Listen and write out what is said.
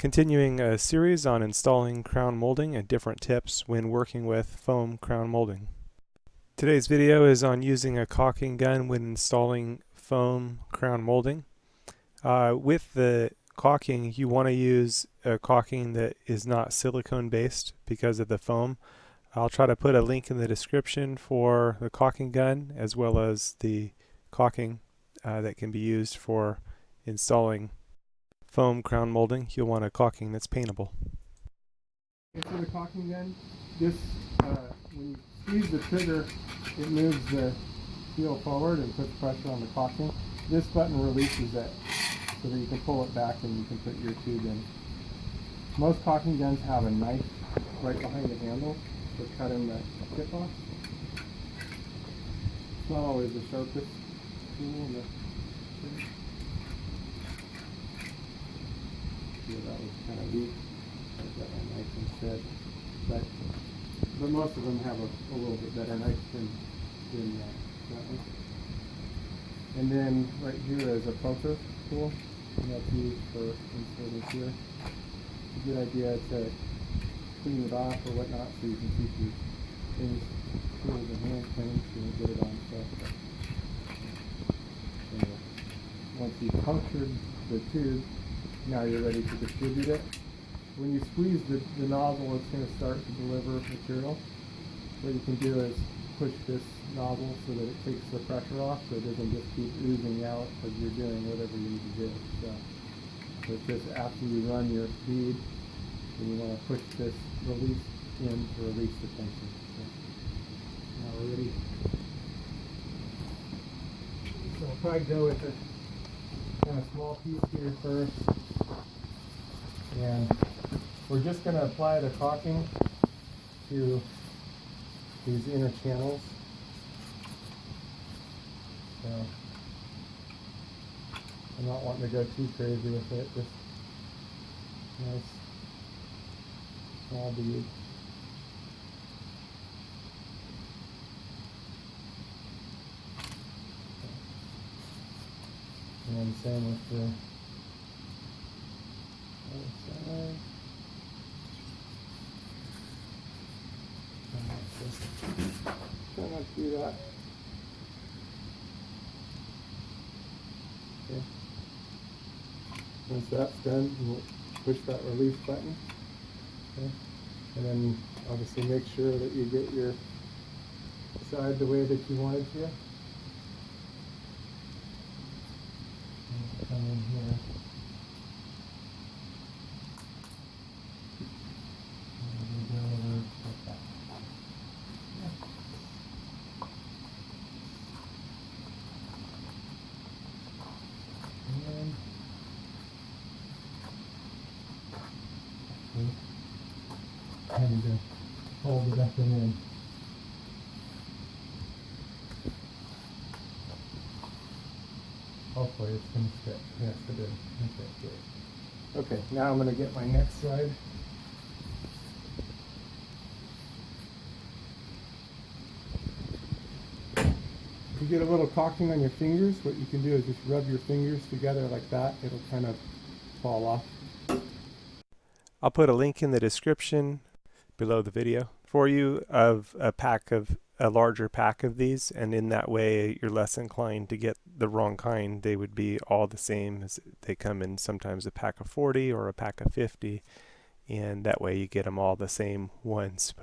Continuing a series on installing crown molding and different tips when working with foam crown molding. Today's video is on using a caulking gun when installing foam crown molding. With the caulking, you want to use a caulking that is not silicone based because of the foam. I'll try to put a link in the description for the caulking gun as well as the caulking that can be used for installing foam crown molding. You'll want a caulking that's paintable. For the caulking gun, this when you squeeze the trigger, it moves the wheel forward and puts pressure on the caulking. This button releases it so that you can pull it back and you can put your tube in. Most caulking guns have a knife right behind the handle for cutting the tip off. It's not always the sharpest tool in the thing. Yeah, that was kind of weak. I've got my knife instead. But most of them have a little bit better knife than that one. And then right here is a poker tool, and that's used for inserting here. It's a good idea to clean it off or whatnot so you can keep your things, tools and hand clean so you don't get it on stuff. Anyway, once you've punctured the tube, now you're ready to distribute it. When you squeeze the nozzle, it's going to start to deliver material. What you can do is push this nozzle so that it takes the pressure off so it doesn't just keep oozing out as you're doing whatever you need to do. So it's just after you run your bead, then you want to push this release in to release the tension. So now we're ready. So I'll probably go with a kind of small piece here first. And we're just going to apply the caulking to these inner channels. So I'm not wanting to go too crazy with it, just nice small bead. And same with the other side. Try not to do that. Okay. Once that's done, we'll push that release button. Okay. And then obviously make sure that you get your side the way that you wanted to. And come in here. And hold it up and in. Hopefully it's going to stick. Yes, it is. Okay, good. Okay, now I'm going to get my next side. If you get a little caulking on your fingers, what you can do is just rub your fingers together like that. It'll kind of fall off. I'll put a link in the description below the video for you of a larger pack of these, and in that way you're less inclined to get the wrong kind. They would be all the same, as they come in sometimes a pack of 40 or a pack of 50, and that way you get them all the same ones.